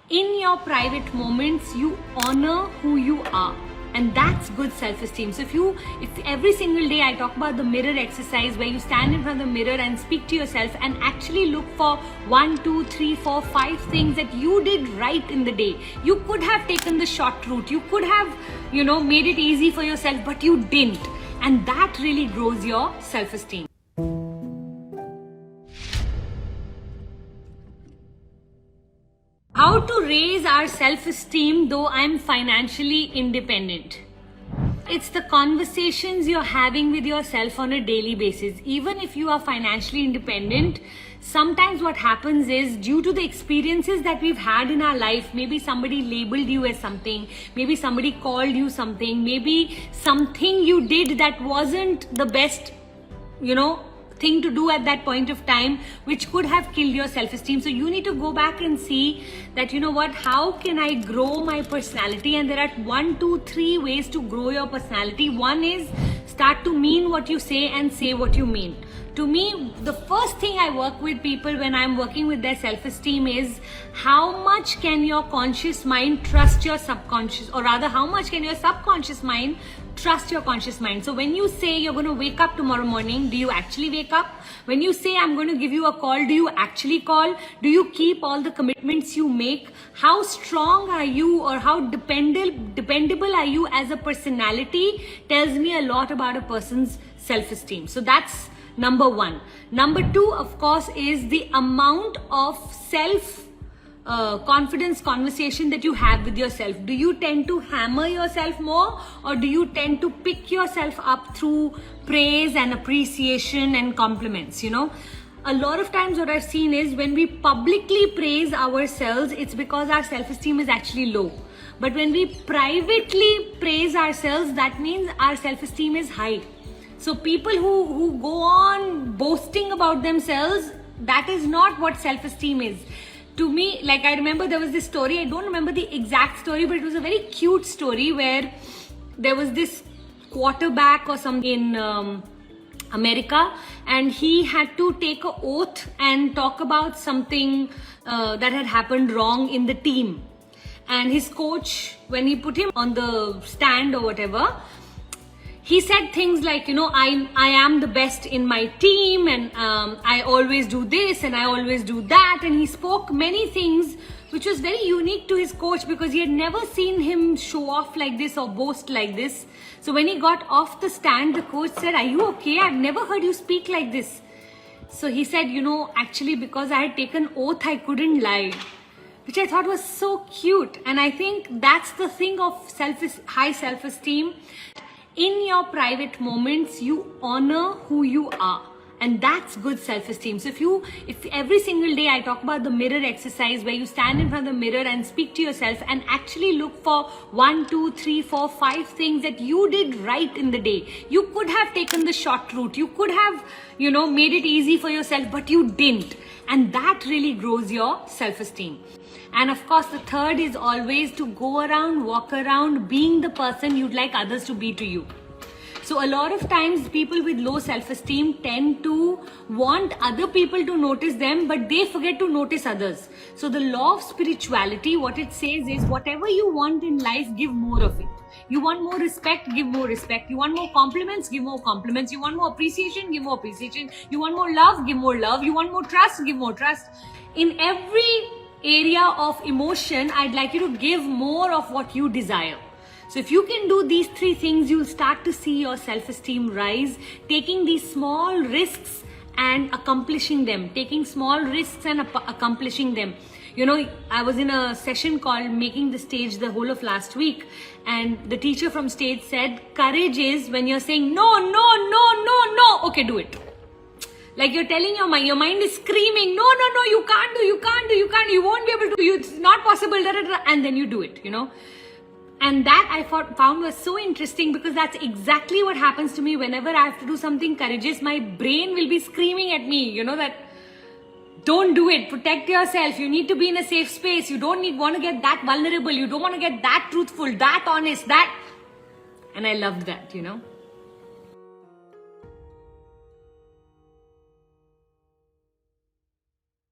In your private moments, you honor who you are. And that's good self-esteem. So if every single day I talk about the mirror exercise where you stand in front of the mirror and speak to yourself and actually look for 1, 2, 3, 4, 5 things that you did right in the day. You could have taken the short route. You could have, made it easy for yourself, but you didn't. And that really grows your self-esteem. How to raise our self-esteem though I'm financially independent. It's the conversations you're having with yourself on a daily basis. Even if you are financially independent, sometimes what happens is due to the experiences that we've had in our life, maybe somebody labeled you as something, maybe somebody called you something, maybe something you did that wasn't the best, thing to do at that point of time, which could have killed your self-esteem. So you need to go back and see that, how can I grow my personality? And there are 1, 2, 3 ways to grow your personality. One is start to mean what you say and say what you mean. To me, the first thing I work with people when I'm working with their self-esteem is how much can your conscious mind trust your subconscious, or rather how much can your subconscious mind trust your conscious mind. So when you say you're going to wake up tomorrow morning, do you actually wake up? When you say I'm going to give you a call, do you actually call? Do you keep all the commitments you make? How strong are you, or how dependable are you as a personality tells me a lot about a person's self-esteem. So that's number one. Number two, of course, is the amount of confidence conversation that you have with yourself. Do you tend to hammer yourself more, or do you tend to pick yourself up through praise and appreciation and compliments? A lot of times what I've seen is when we publicly praise ourselves, it's because our self-esteem is actually low. But when we privately praise ourselves, that means our self-esteem is high. So people who go on boasting about themselves, that is not what self-esteem is. To me, like I remember there was this story, I don't remember the exact story, but it was a very cute story where there was this quarterback or something in America, and he had to take an oath and talk about something that had happened wrong in the team. And his coach, when he put him on the stand or whatever, he said things like, I am the best in my team, and I always do this and I always do that. And he spoke many things which was very unique to his coach, because he had never seen him show off like this or boast like this. So when he got off the stand, the coach said, "Are you okay? I've never heard you speak like this." So he said, actually because I had taken oath, I couldn't lie. Which I thought was so cute. And I think that's the thing of high self-esteem. In your private moments, you honor who you are. And that's good self-esteem. So if every single day I talk about the mirror exercise where you stand in front of the mirror and speak to yourself and actually look for 1, 2, 3, 4, 5 things that you did right in the day. You could have taken the short route. You could have, made it easy for yourself, but you didn't. And that really grows your self-esteem. And of course, the third is always to go around, walk around, being the person you'd like others to be to you. So a lot of times people with low self-esteem tend to want other people to notice them, but they forget to notice others. So the law of spirituality, what it says is whatever you want in life, give more of it. You want more respect, give more respect. You want more compliments, give more compliments. You want more appreciation, give more appreciation. You want more love, give more love. You want more trust, give more trust. In every area of emotion, I'd like you to give more of what you desire. So if you can do these 3 things, you'll start to see your self-esteem rise, taking these small risks and accomplishing them, taking small risks and accomplishing them. I was in a session called Making the Stage the whole of last week, and the teacher from stage said, courage is when you're saying, no, no, no, no, no, okay, do it. Like you're telling your mind is screaming, no, you can't do, you won't be able to do, it's not possible, and then you do it, And that I found was so interesting, because that's exactly what happens to me whenever I have to do something courageous. My brain will be screaming at me, that don't do it, protect yourself, you need to be in a safe space, you don't want to get that vulnerable, you don't want to get that truthful, that honest, that. And I loved that,